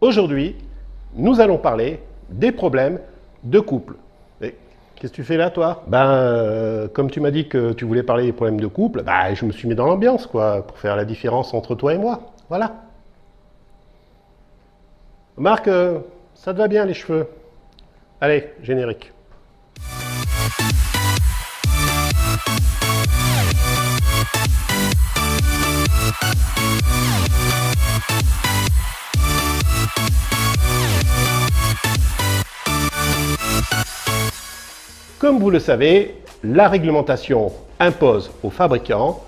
Aujourd'hui, nous allons parler des problèmes de couple. Et qu'est-ce que tu fais là, toi? Comme tu m'as dit que tu voulais parler des problèmes de couple, je me suis mis dans l'ambiance, quoi, pour faire la différence entre toi et moi. Voilà. Marc, ça te va bien les cheveux? Allez, générique. Comme vous le savez, la réglementation impose aux fabricants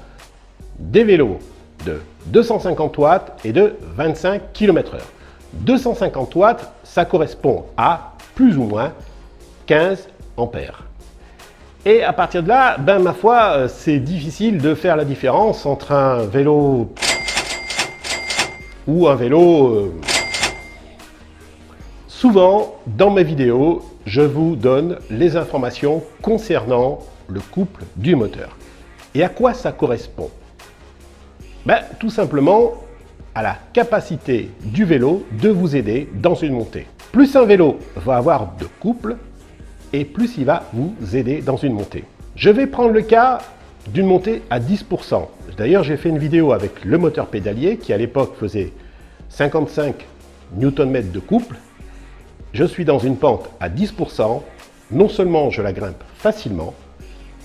des vélos de 250 watts et de 25 km/h. 250 watts, ça correspond à plus ou moins 15 ampères. Et à partir de là, ma foi, c'est difficile de faire la différence entre un vélo ou un vélo. Souvent, dans mes vidéos, je vous donne les informations concernant le couple du moteur. Et à quoi ça correspond? Tout simplement à la capacité du vélo de vous aider dans une montée. Plus un vélo va avoir de couple, et plus il va vous aider dans une montée. Je vais prendre le cas d'une montée à 10%. D'ailleurs, j'ai fait une vidéo avec le moteur pédalier qui à l'époque faisait 55 Nm de couple. Je suis dans une pente à 10%, non seulement je la grimpe facilement,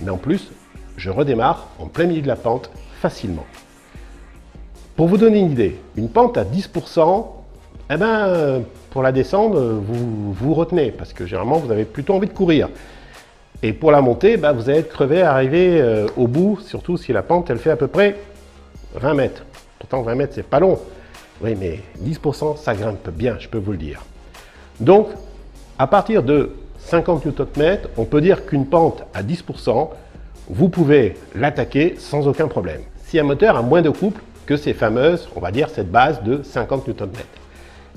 mais en plus, je redémarre en plein milieu de la pente facilement. Pour vous donner une idée, une pente à 10%, pour la descendre, vous retenez, parce que généralement, vous avez plutôt envie de courir. Et pour la montée, vous allez être crevé à arriver au bout, surtout si la pente, elle fait à peu près 20 mètres. Pourtant, 20 mètres, c'est pas long. Oui, mais 10%, ça grimpe bien, je peux vous le dire. Donc, à partir de 50 Nm, on peut dire qu'une pente à 10%, vous pouvez l'attaquer sans aucun problème. Si un moteur a moins de couple que ces fameuses, on va dire, cette base de 50 Nm.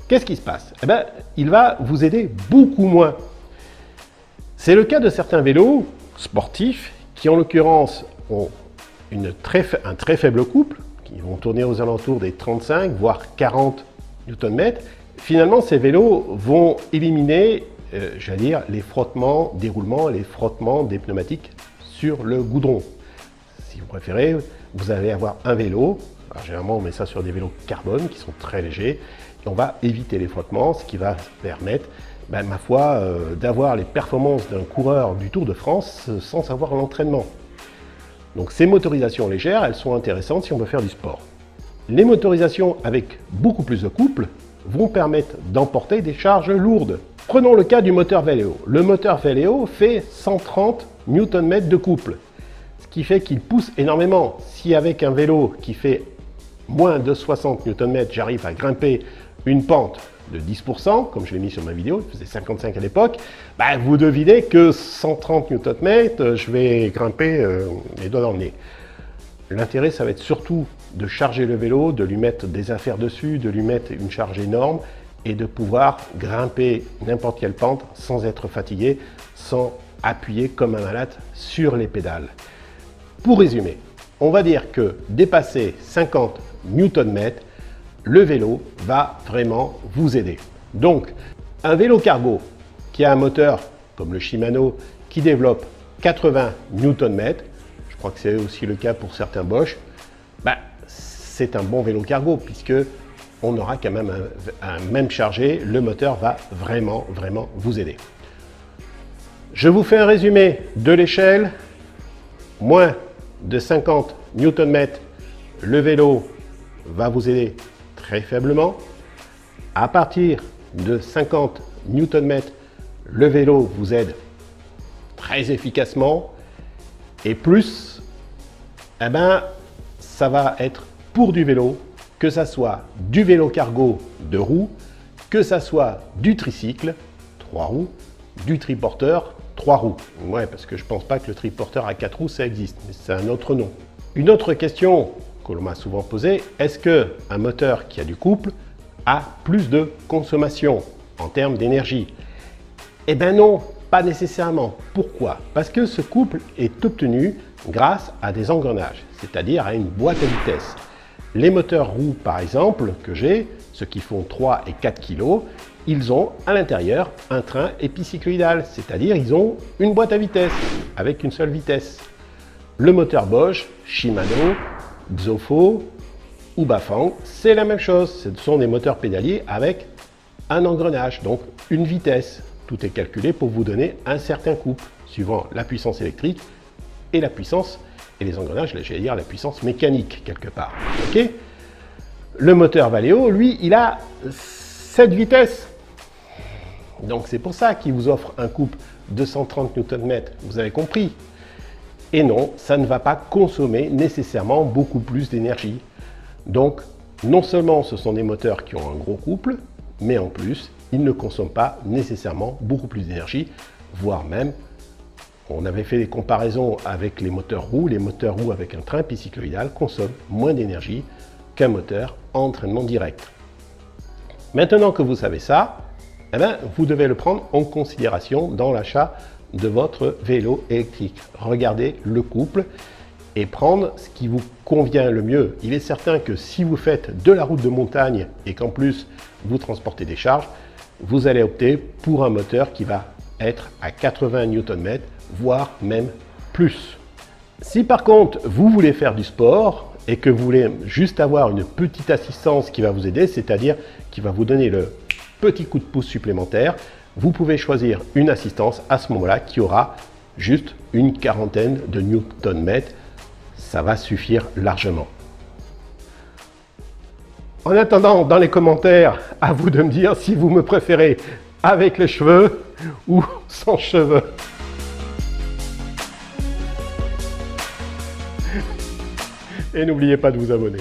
Qu'est-ce qui se passe? Il va vous aider beaucoup moins. C'est le cas de certains vélos sportifs qui, en l'occurrence, ont un très faible couple, qui vont tourner aux alentours des 35, voire 40 Nm. Finalement, ces vélos vont éliminer, j'allais dire, les frottements des roulements, les frottements des pneumatiques sur le goudron. Si vous préférez, vous allez avoir un vélo. Alors, généralement, on met ça sur des vélos carbone qui sont très légers. Et on va éviter les frottements, ce qui va permettre, ma foi, d'avoir les performances d'un coureur du Tour de France sans avoir l'entraînement. Donc, ces motorisations légères, elles sont intéressantes si on veut faire du sport. Les motorisations avec beaucoup plus de couple vont permettre d'emporter des charges lourdes. Prenons le cas du moteur Veleo. Le moteur Veleo fait 130 Nm de couple, ce qui fait qu'il pousse énormément. Si avec un vélo qui fait moins de 60 Nm, j'arrive à grimper une pente de 10%, comme je l'ai mis sur ma vidéo, il faisait 55 à l'époque, vous devinez que 130 Nm, je vais grimper les doigts dans le nez. L'intérêt, ça va être surtout de charger le vélo, de lui mettre des affaires dessus, de lui mettre une charge énorme et de pouvoir grimper n'importe quelle pente sans être fatigué, sans appuyer comme un malade sur les pédales. Pour résumer, on va dire que dépasser 50 Nm, le vélo va vraiment vous aider. Donc, un vélo cargo qui a un moteur comme le Shimano qui développe 80 Nm, je crois que c'est aussi le cas pour certains Bosch, c'est un bon vélo cargo puisque on aura quand même même chargé, le moteur va vraiment vous aider. Je vous fais un résumé de l'échelle. Moins de 50 Nm, le vélo va vous aider très faiblement. À partir de 50 Nm, le vélo vous aide très efficacement. Et plus, ça va être pour du vélo, que ça soit du vélo cargo 2 roues, que ça soit du tricycle 3 roues, du triporteur 3 roues. Ouais, parce que je pense pas que le triporteur à 4 roues, ça existe, mais c'est un autre nom. Une autre question que l'on m'a souvent posée, est-ce qu'un moteur qui a du couple a plus de consommation en termes d'énergie? Eh bien non, pas nécessairement. Pourquoi? Parce que ce couple est obtenu grâce à des engrenages, c'est-à-dire à une boîte à vitesse. Les moteurs roues, par exemple, que j'ai, ceux qui font 3 et 4 kg, ils ont à l'intérieur un train épicycloïdal, c'est-à-dire ils ont une boîte à vitesse avec une seule vitesse. Le moteur Bosch, Shimano, Xofo ou Bafang, c'est la même chose. Ce sont des moteurs pédaliers avec un engrenage, donc une vitesse. Tout est calculé pour vous donner un certain couple, suivant la puissance électrique et la puissance, et les engrenages, j'allais dire la puissance mécanique quelque part. Okay, le moteur Valeo, lui, il a 7 vitesses. Donc c'est pour ça qu'il vous offre un couple de 130 Nm, vous avez compris. Et non, ça ne va pas consommer nécessairement beaucoup plus d'énergie. Donc, non seulement ce sont des moteurs qui ont un gros couple, mais en plus, ils ne consomment pas nécessairement beaucoup plus d'énergie, voire même, on avait fait des comparaisons avec les moteurs roues avec un train épicycloïdal consomment moins d'énergie qu'un moteur en entraînement direct. Maintenant que vous savez ça, eh bien, vous devez le prendre en considération dans l'achat de votre vélo électrique. Regardez le couple et prendre ce qui vous convient le mieux. Il est certain que si vous faites de la route de montagne et qu'en plus vous transportez des charges, vous allez opter pour un moteur qui va être à 80 Nm, voire même plus. Si par contre vous voulez faire du sport et que vous voulez juste avoir une petite assistance qui va vous aider, c'est-à-dire qui va vous donner le petit coup de pouce supplémentaire, vous pouvez choisir une assistance à ce moment-là qui aura juste une quarantaine de Nm. Ça va suffire largement. En attendant, dans les commentaires, à vous de me dire si vous me préférez avec les cheveux ou sans cheveux. Et n'oubliez pas de vous abonner.